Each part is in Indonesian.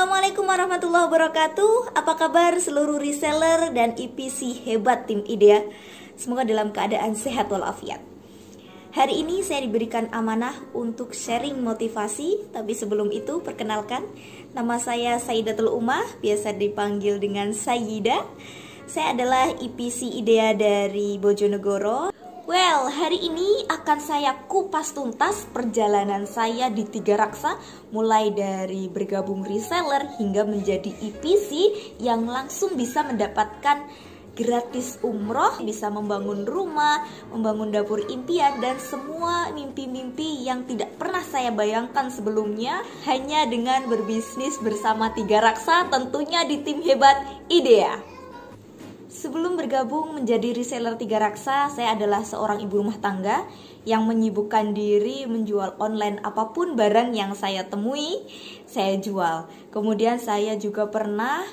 Assalamualaikum warahmatullahi wabarakatuh. Apa kabar seluruh reseller dan EPC hebat tim IDEA? Semoga dalam keadaan sehat walafiat. Hari ini saya diberikan amanah untuk sharing motivasi. Tapi sebelum itu perkenalkan, nama saya Sayyidatul Ummah, biasa dipanggil dengan Sayyidah. Saya adalah EPC IDEA dari Bojonegoro. Well, hari ini akan saya kupas tuntas perjalanan saya di Tiga Raksa, mulai dari bergabung reseller hingga menjadi EPC yang langsung bisa mendapatkan gratis umroh, bisa membangun rumah, membangun dapur impian, dan semua mimpi-mimpi yang tidak pernah saya bayangkan sebelumnya hanya dengan berbisnis bersama Tiga Raksa, tentunya di tim hebat IDEA. Sebelum bergabung menjadi reseller Tiga Raksa, saya adalah seorang ibu rumah tangga yang menyibukkan diri menjual online apapun barang yang saya temui, saya jual. Kemudian saya juga pernah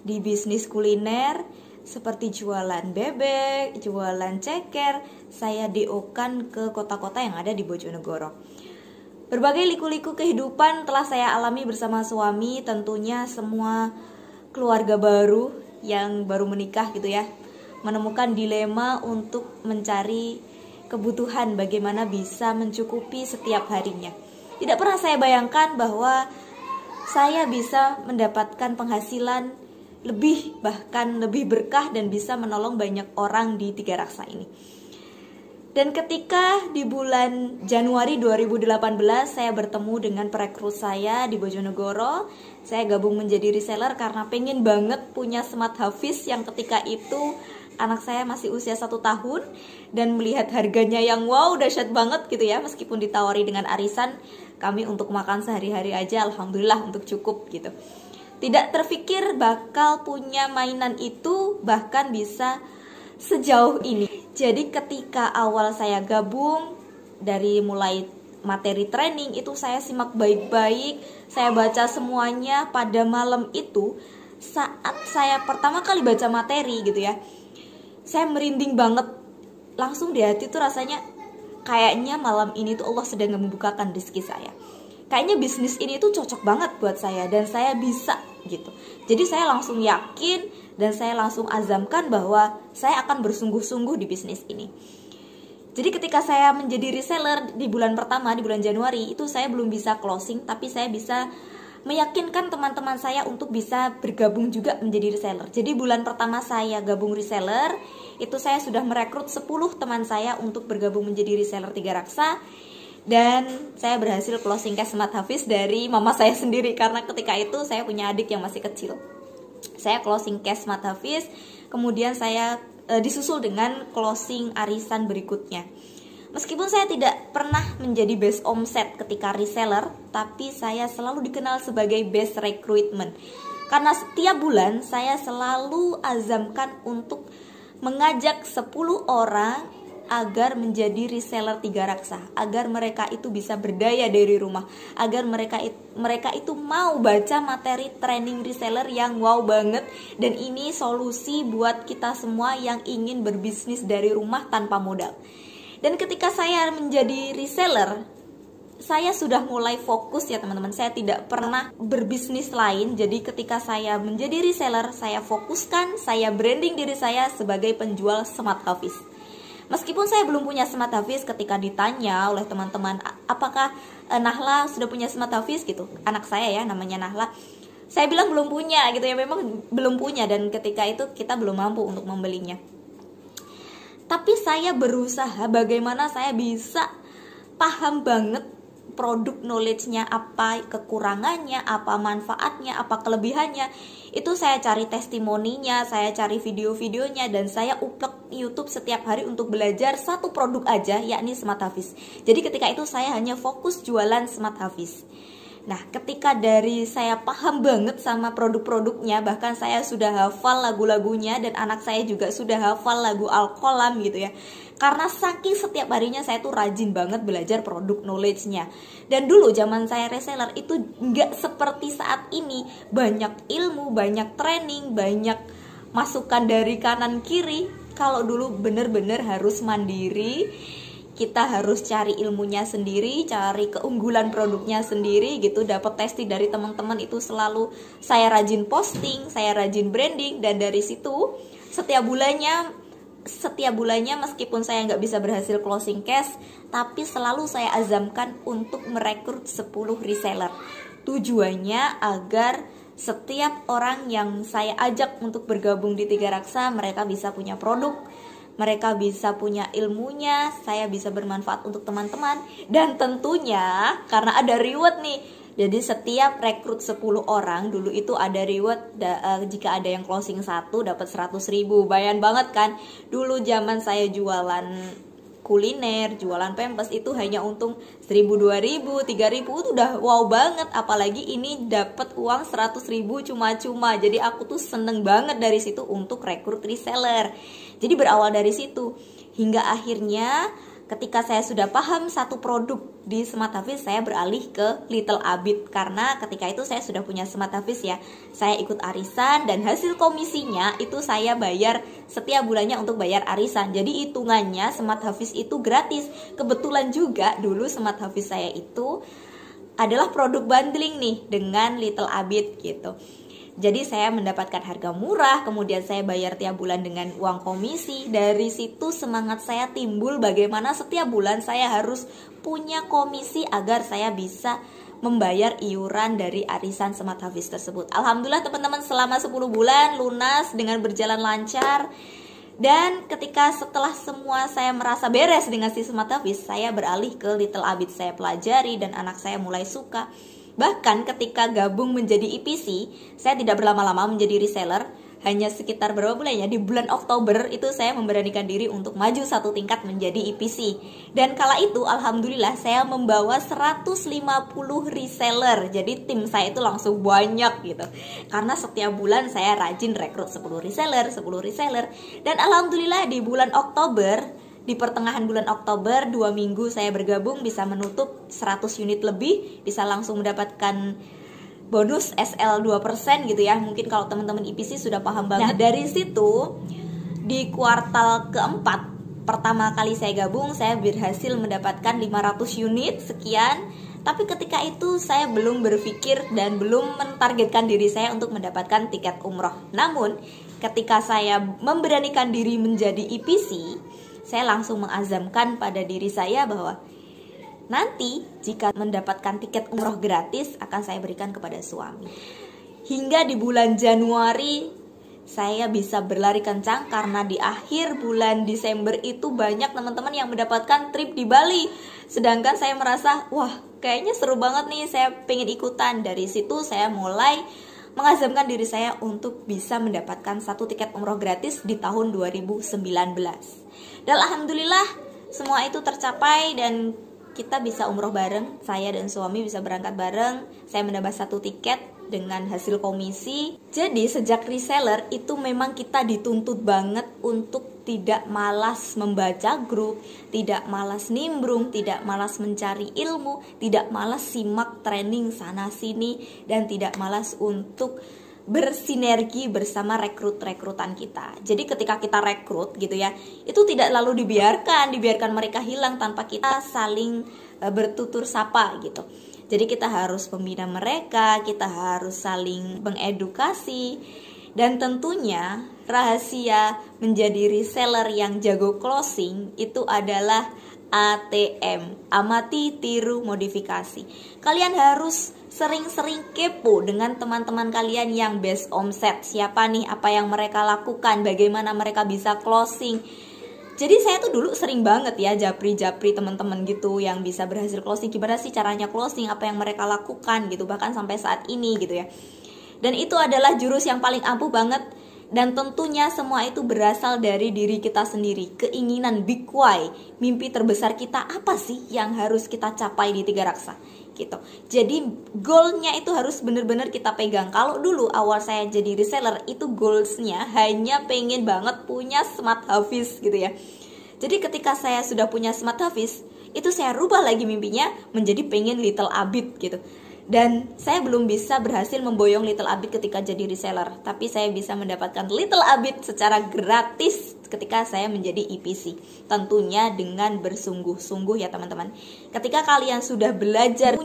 di bisnis kuliner seperti jualan bebek, jualan ceker, saya DO-kan ke kota-kota yang ada di Bojonegoro. Berbagai liku-liku kehidupan telah saya alami bersama suami, tentunya semua keluarga baru yang baru menikah gitu ya, menemukan dilema untuk mencari kebutuhan bagaimana bisa mencukupi setiap harinya. Tidak pernah saya bayangkan bahwa saya bisa mendapatkan penghasilan lebih, bahkan lebih berkah dan bisa menolong banyak orang di Tiga Raksa ini. Dan ketika di bulan Januari 2018 saya bertemu dengan perekrut saya di Bojonegoro, saya gabung menjadi reseller karena pengen banget punya smart hafiz yang ketika itu anak saya masih usia 1 tahun, dan melihat harganya yang wow, dahsyat banget gitu ya, meskipun ditawari dengan arisan, kami untuk makan sehari-hari aja alhamdulillah untuk cukup gitu. Tidak terfikir bakal punya mainan itu bahkan bisa sejauh ini. Jadi ketika awal saya gabung, dari mulai materi training itu saya simak baik-baik, saya baca semuanya. Pada malam itu saat saya pertama kali baca materi gitu ya, saya merinding banget. Langsung di hati tuh rasanya kayaknya malam ini tuh Allah sedang membukakan rezeki saya. Kayaknya bisnis ini tuh cocok banget buat saya dan saya bisa gitu. Jadi saya langsung yakin dan saya langsung azamkan bahwa saya akan bersungguh-sungguh di bisnis ini. Jadi ketika saya menjadi reseller di bulan pertama, di bulan Januari, itu saya belum bisa closing, tapi saya bisa meyakinkan teman-teman saya untuk bisa bergabung juga menjadi reseller. Jadi bulan pertama saya gabung reseller, itu saya sudah merekrut 10 teman saya untuk bergabung menjadi reseller Tiga Raksa. Dan saya berhasil closing cash smart hafiz dari mama saya sendiri, karena ketika itu saya punya adik yang masih kecil. Saya closing cash smart hafiz, kemudian saya disusul dengan closing arisan berikutnya. Meskipun saya tidak pernah menjadi best omset ketika reseller, tapi saya selalu dikenal sebagai best recruitment. Karena setiap bulan saya selalu azamkan untuk mengajak 10 orang agar menjadi reseller Tiga Raksa, agar mereka itu bisa berdaya dari rumah, agar mereka itu mau baca materi training reseller yang wow banget. Dan ini solusi buat kita semua yang ingin berbisnis dari rumah tanpa modal. Dan ketika saya menjadi reseller, saya sudah mulai fokus ya teman-teman. Saya tidak pernah berbisnis lain. Jadi ketika saya menjadi reseller, saya fokuskan, saya branding diri saya sebagai penjual smart hafiz. Meskipun saya belum punya smart hafiz, ketika ditanya oleh teman-teman, apakah Nahla sudah punya smart hafiz gitu, anak saya ya namanya Nahla, saya bilang belum punya gitu ya, memang belum punya, dan ketika itu kita belum mampu untuk membelinya. Tapi saya berusaha bagaimana saya bisa paham banget produk, knowledge-nya apa, kekurangannya, apa manfaatnya, apa kelebihannya. Itu saya cari testimoninya, saya cari video-videonya, dan saya uplek YouTube setiap hari untuk belajar satu produk aja, yakni smart hafiz. Jadi ketika itu saya hanya fokus jualan smart hafiz. Nah, ketika dari saya paham banget sama produk-produknya, bahkan saya sudah hafal lagu-lagunya, dan anak saya juga sudah hafal lagu Al-Qalam gitu ya. Karena saking setiap harinya saya tuh rajin banget belajar produk, knowledge-nya. Dan dulu zaman saya reseller itu nggak seperti saat ini, banyak ilmu, banyak training, banyak masukan dari kanan kiri. Kalau dulu bener-bener harus mandiri, kita harus cari ilmunya sendiri, cari keunggulan produknya sendiri gitu. Dapat testing dari teman-teman itu selalu saya rajin posting, saya rajin branding, dan dari situ setiap bulannya meskipun saya nggak bisa berhasil closing cash, tapi selalu saya azamkan untuk merekrut 10 reseller. Tujuannya agar setiap orang yang saya ajak untuk bergabung di Tiga Raksa, mereka bisa punya produk, mereka bisa punya ilmunya, saya bisa bermanfaat untuk teman-teman, dan tentunya karena ada reward nih. Jadi setiap rekrut 10 orang dulu itu ada reward, jika ada yang closing 1 dapat 100.000. Bayang banget kan? Dulu zaman saya jualan kuliner, jualan pempes itu hanya untung 1.000, 2.000, 3.000 itu udah wow banget. Apalagi ini dapat uang 100.000 cuma-cuma. Jadi aku tuh seneng banget dari situ untuk rekrut reseller. Jadi berawal dari situ hingga akhirnya ketika saya sudah paham satu produk di Smart Hafiz, saya beralih ke Little Abid. Karena ketika itu saya sudah punya Smart Hafiz ya, saya ikut arisan dan hasil komisinya itu saya bayar setiap bulannya untuk bayar arisan. Jadi hitungannya Smart Hafiz itu gratis. Kebetulan juga dulu Smart Hafiz saya itu adalah produk bundling nih dengan Little Abid gitu. Jadi saya mendapatkan harga murah, kemudian saya bayar tiap bulan dengan uang komisi. Dari situ semangat saya timbul bagaimana setiap bulan saya harus punya komisi agar saya bisa membayar iuran dari arisan Smart Hafiz tersebut. Alhamdulillah teman-teman, selama 10 bulan lunas dengan berjalan lancar. Dan ketika setelah semua saya merasa beres dengan si Smart Hafiz, saya beralih ke Little Abid. Saya pelajari dan anak saya mulai suka. Bahkan ketika gabung menjadi EPC, saya tidak berlama-lama menjadi reseller. Hanya sekitar berapa bulan ya, di bulan Oktober itu saya memberanikan diri untuk maju satu tingkat menjadi EPC. Dan kala itu alhamdulillah saya membawa 150 reseller. Jadi tim saya itu langsung banyak gitu. Karena setiap bulan saya rajin rekrut 10 reseller. Dan alhamdulillah di bulan Oktober, di pertengahan bulan Oktober, 2 minggu saya bergabung bisa menutup 100 unit lebih, bisa langsung mendapatkan bonus SL 2% gitu ya. Mungkin kalau teman-teman EPC sudah paham banget. Nah, dari situ di kuartal keempat pertama kali saya gabung, saya berhasil mendapatkan 500 unit sekian. Tapi ketika itu saya belum berpikir dan belum mentargetkan diri saya untuk mendapatkan tiket umroh. Namun ketika saya memberanikan diri menjadi EPC, saya langsung mengazamkan pada diri saya bahwa nanti jika mendapatkan tiket umroh gratis akan saya berikan kepada suami. Hingga di bulan Januari saya bisa berlari kencang karena di akhir bulan Desember itu banyak teman-teman yang mendapatkan trip di Bali. Sedangkan saya merasa, wah kayaknya seru banget nih, saya pengen ikutan. Dari situ saya mulai mengazamkan diri saya untuk bisa mendapatkan satu tiket umroh gratis di tahun 2019. Dan alhamdulillah semua itu tercapai dan kita bisa umroh bareng. Saya dan suami bisa berangkat bareng. Saya mendapat satu tiket dengan hasil komisi. Jadi sejak reseller itu memang kita dituntut banget untuk tidak malas membaca grup, tidak malas nimbrung, tidak malas mencari ilmu, tidak malas simak training sana sini, dan tidak malas untuk bersinergi bersama rekrutan kita. Jadi ketika kita rekrut gitu ya, itu tidak lalu dibiarkan mereka hilang tanpa kita saling bertutur sapa gitu. Jadi kita harus membina mereka, kita harus saling mengedukasi. Dan tentunya rahasia menjadi reseller yang jago closing itu adalah ATM, amati, tiru, modifikasi. Kalian harus sering-sering kepo dengan teman-teman kalian yang best omset. Siapa nih, apa yang mereka lakukan, bagaimana mereka bisa closing. Jadi saya tuh dulu sering banget ya japri-japri teman-teman gitu yang bisa berhasil closing. Gimana sih caranya closing, apa yang mereka lakukan gitu, bahkan sampai saat ini gitu ya. Dan itu adalah jurus yang paling ampuh banget. Dan tentunya semua itu berasal dari diri kita sendiri. Keinginan big why, mimpi terbesar kita apa sih yang harus kita capai di Tiga Raksa gitu. Jadi goalnya itu harus benar-benar kita pegang. Kalau dulu awal saya jadi reseller itu goalsnya hanya pengen banget punya Smart Hafiz gitu ya. Jadi ketika saya sudah punya Smart Hafiz, itu saya rubah lagi mimpinya menjadi pengen Little Abid gitu. Dan saya belum bisa berhasil memboyong Little Abid ketika jadi reseller, tapi saya bisa mendapatkan Little Abid secara gratis ketika saya menjadi EPC. Tentunya dengan bersungguh-sungguh ya teman-teman. Ketika kalian sudah belajar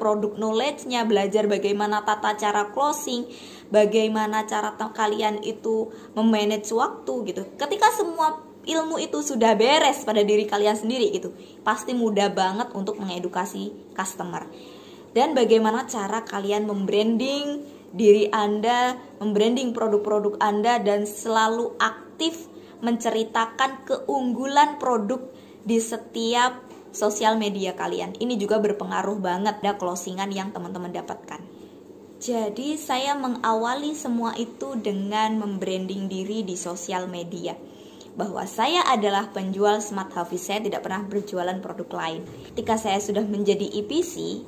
produk knowledge-nya, belajar bagaimana tata cara closing, bagaimana cara kalian itu memanage waktu gitu. Ketika semua ilmu itu sudah beres pada diri kalian sendiri gitu, pasti mudah banget untuk mengedukasi customer. Dan bagaimana cara kalian membranding diri Anda, membranding produk-produk Anda, dan selalu aktif menceritakan keunggulan produk di setiap sosial media kalian. Ini juga berpengaruh banget pada closingan yang teman-teman dapatkan. Jadi saya mengawali semua itu dengan membranding diri di sosial media, bahwa saya adalah penjual Smart Hafiz, saya tidak pernah berjualan produk lain. Ketika saya sudah menjadi EPC,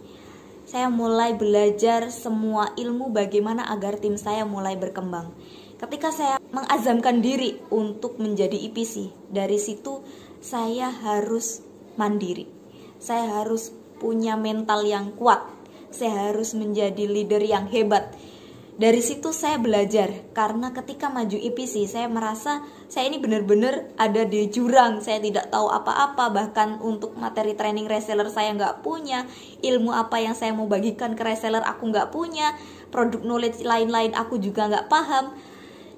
saya mulai belajar semua ilmu bagaimana agar tim saya mulai berkembang. Ketika saya mengazamkan diri untuk menjadi EPC, dari situ saya harus mandiri. Saya harus punya mental yang kuat. Saya harus menjadi leader yang hebat. Dari situ saya belajar, karena ketika maju EPC saya merasa saya ini benar-benar ada di jurang. Saya tidak tahu apa-apa, bahkan untuk materi training reseller saya nggak punya, ilmu apa yang saya mau bagikan ke reseller aku nggak punya, produk knowledge lain-lain aku juga nggak paham.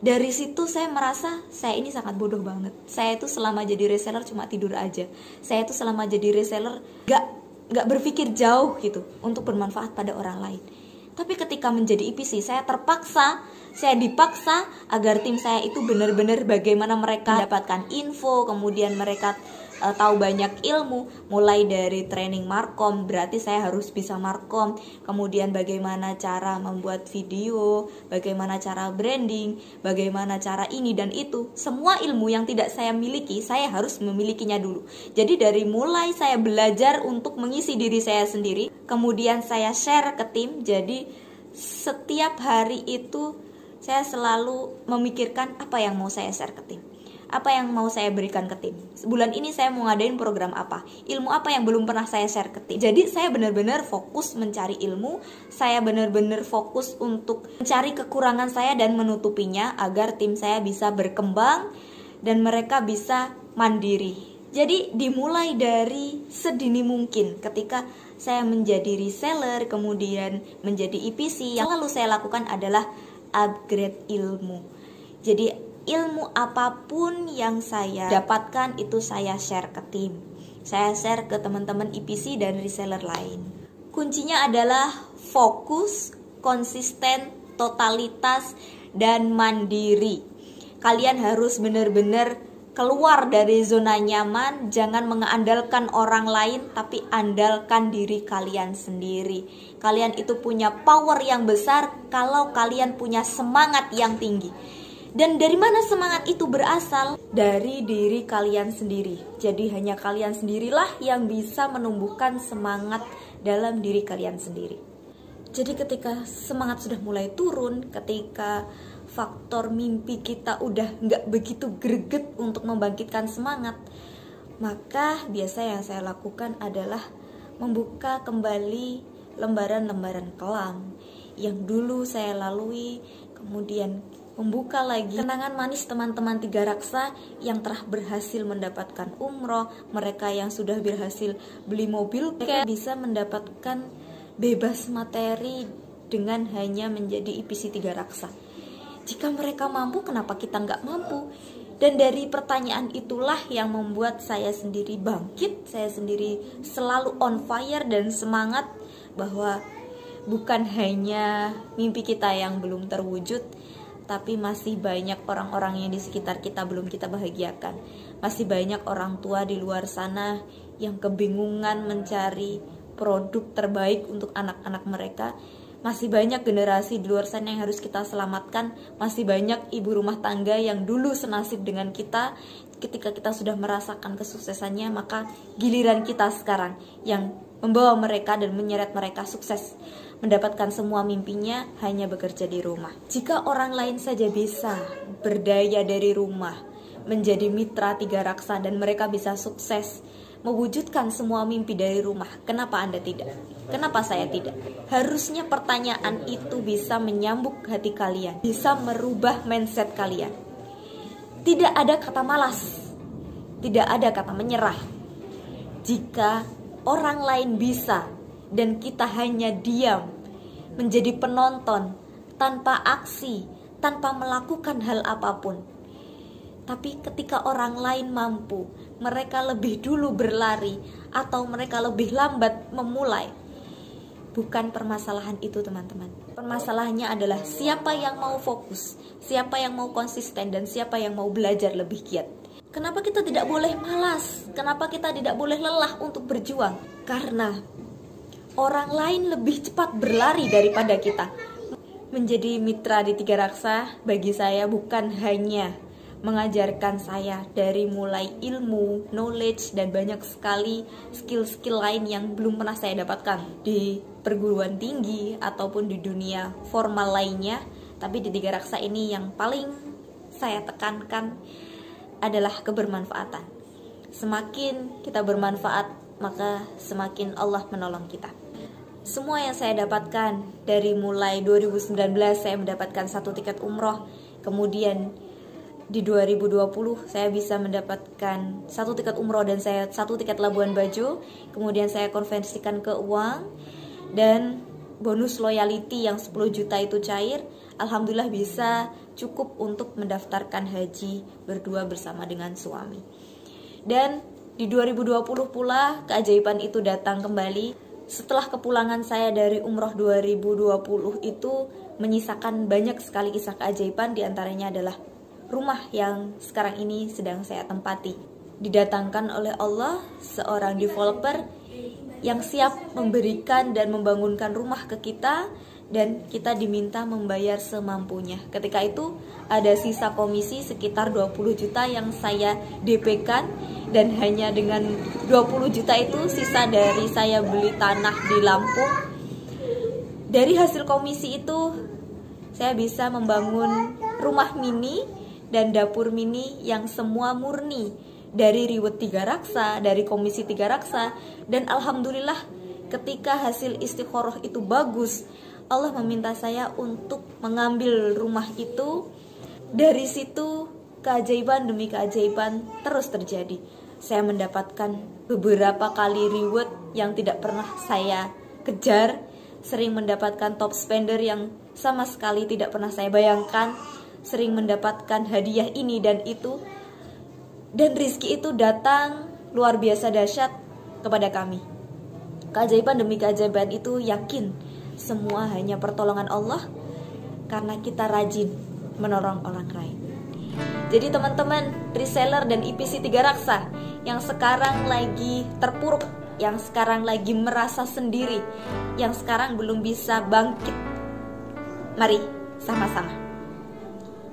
Dari situ saya merasa saya ini sangat bodoh banget. Saya itu selama jadi reseller cuma tidur aja. Saya itu selama jadi reseller nggak berpikir jauh gitu untuk bermanfaat pada orang lain. Tapi ketika menjadi EPC, saya dipaksa agar tim saya itu benar-benar bagaimana mereka mendapatkan info, kemudian mereka tahu banyak ilmu, mulai dari training markom, berarti saya harus bisa markom, kemudian bagaimana cara membuat video, bagaimana cara branding, bagaimana cara ini dan itu. Semua ilmu yang tidak saya miliki, saya harus memilikinya dulu. Jadi dari mulai saya belajar untuk mengisi diri saya sendiri, kemudian saya share ke tim. Jadi setiap hari itu saya selalu memikirkan apa yang mau saya share ke tim, apa yang mau saya berikan ke tim. Bulan ini saya mau ngadain program apa, ilmu apa yang belum pernah saya share ke tim. Jadi saya benar-benar fokus mencari ilmu, saya benar-benar fokus untuk mencari kekurangan saya dan menutupinya agar tim saya bisa berkembang dan mereka bisa mandiri. Jadi dimulai dari sedini mungkin. Ketika saya menjadi reseller, kemudian menjadi EPC, yang lalu saya lakukan adalah upgrade ilmu. Jadi ilmu apapun yang saya dapatkan itu saya share ke tim. Saya share ke teman-teman EPC dan reseller lain. Kuncinya adalah fokus, konsisten, totalitas, dan mandiri. Kalian harus benar-benar keluar dari zona nyaman. Jangan mengandalkan orang lain, tapi andalkan diri kalian sendiri. Kalian itu punya power yang besar kalau kalian punya semangat yang tinggi. Dan dari mana semangat itu berasal? Dari diri kalian sendiri. Jadi hanya kalian sendirilah yang bisa menumbuhkan semangat dalam diri kalian sendiri. Jadi ketika semangat sudah mulai turun, ketika faktor mimpi kita udah nggak begitu greget untuk membangkitkan semangat, maka biasa yang saya lakukan adalah membuka kembali lembaran-lembaran kelam yang dulu saya lalui, kemudian membuka lagi kenangan manis teman-teman Tiga Raksa yang telah berhasil mendapatkan umroh, mereka yang sudah berhasil beli mobil, mereka bisa mendapatkan bebas materi dengan hanya menjadi EPC Tiga Raksa. Jika mereka mampu, kenapa kita nggak mampu? Dan dari pertanyaan itulah yang membuat saya sendiri bangkit, saya sendiri selalu on fire dan semangat bahwa bukan hanya mimpi kita yang belum terwujud, tapi masih banyak orang-orang yang di sekitar kita belum kita bahagiakan. Masih banyak orang tua di luar sana yang kebingungan mencari produk terbaik untuk anak-anak mereka. Masih banyak generasi di luar sana yang harus kita selamatkan. Masih banyak ibu rumah tangga yang dulu senasib dengan kita. Ketika kita sudah merasakan kesuksesannya, maka giliran kita sekarang yang membawa mereka dan menyeret mereka sukses, mendapatkan semua mimpinya hanya bekerja di rumah. Jika orang lain saja bisa berdaya dari rumah, menjadi mitra Tiga Raksa, dan mereka bisa sukses mewujudkan semua mimpi dari rumah, kenapa Anda tidak? Kenapa saya tidak? Harusnya pertanyaan itu bisa menyambuk hati kalian, bisa merubah mindset kalian. Tidak ada kata malas, tidak ada kata menyerah. Jika orang lain bisa dan kita hanya diam, menjadi penonton tanpa aksi, tanpa melakukan hal apapun. Tapi ketika orang lain mampu, mereka lebih dulu berlari atau mereka lebih lambat memulai. Bukan permasalahan itu, teman-teman. Permasalahannya adalah siapa yang mau fokus, siapa yang mau konsisten, dan siapa yang mau belajar lebih giat. Kenapa kita tidak boleh malas? Kenapa kita tidak boleh lelah untuk berjuang? Karena orang lain lebih cepat berlari daripada kita. Menjadi mitra di Tiga Raksa bagi saya bukan hanya mengajarkan saya dari mulai ilmu, knowledge, dan banyak sekali skill-skill lain yang belum pernah saya dapatkan di perguruan tinggi ataupun di dunia formal lainnya. Tapi di Tiga Raksa ini yang paling saya tekankan adalah kebermanfaatan. Semakin kita bermanfaat, maka semakin Allah menolong kita. Semua yang saya dapatkan dari mulai 2019 saya mendapatkan 1 tiket umroh, kemudian di 2020 saya bisa mendapatkan 1 tiket umroh dan 1 tiket Labuan Bajo, kemudian saya konversikan ke uang, dan bonus loyalty yang 10 juta itu cair. Alhamdulillah bisa cukup untuk mendaftarkan haji berdua bersama dengan suami. Dan di 2020 pula keajaiban itu datang kembali. Setelah kepulangan saya dari umroh 2020 itu menyisakan banyak sekali kisah keajaiban, diantaranya adalah rumah yang sekarang ini sedang saya tempati. Didatangkan oleh Allah seorang developer yang siap memberikan dan membangunkan rumah ke kita, dan kita diminta membayar semampunya. Ketika itu ada sisa komisi sekitar 20 juta yang saya DP-kan, dan hanya dengan 20 juta itu sisa dari saya beli tanah di Lampung. Dari hasil komisi itu saya bisa membangun rumah mini dan dapur mini yang semua murni dari riwet Tiga Raksa, dari komisi Tiga Raksa. Dan alhamdulillah ketika hasil istikharah itu bagus, Allah meminta saya untuk mengambil rumah itu. Dari situ keajaiban demi keajaiban terus terjadi. Saya mendapatkan beberapa kali reward yang tidak pernah saya kejar, sering mendapatkan top spender yang sama sekali tidak pernah saya bayangkan, sering mendapatkan hadiah ini dan itu, dan rizki itu datang luar biasa dahsyat kepada kami. Keajaiban demi keajaiban itu yakin semua hanya pertolongan Allah, karena kita rajin menolong orang lain. Jadi teman-teman reseller dan IPC Tiga Raksa yang sekarang lagi terpuruk, yang sekarang lagi merasa sendiri, yang sekarang belum bisa bangkit, mari sama-sama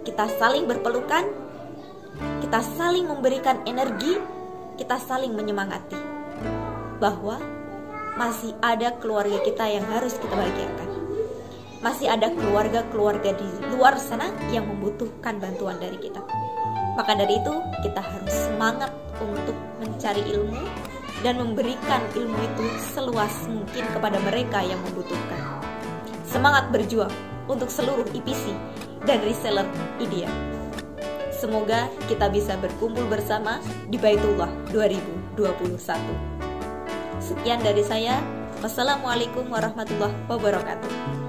kita saling berpelukan, kita saling memberikan energi, kita saling menyemangati bahwa masih ada keluarga kita yang harus kita bahagiakan. Masih ada keluarga-keluarga di luar sana yang membutuhkan bantuan dari kita. Maka dari itu kita harus semangat untuk mencari ilmu dan memberikan ilmu itu seluas mungkin kepada mereka yang membutuhkan. Semangat berjuang untuk seluruh IPC dan reseller IDEA. Semoga kita bisa berkumpul bersama di Baitullah 2021. Sekian dari saya. Wassalamualaikum warahmatullahi wabarakatuh.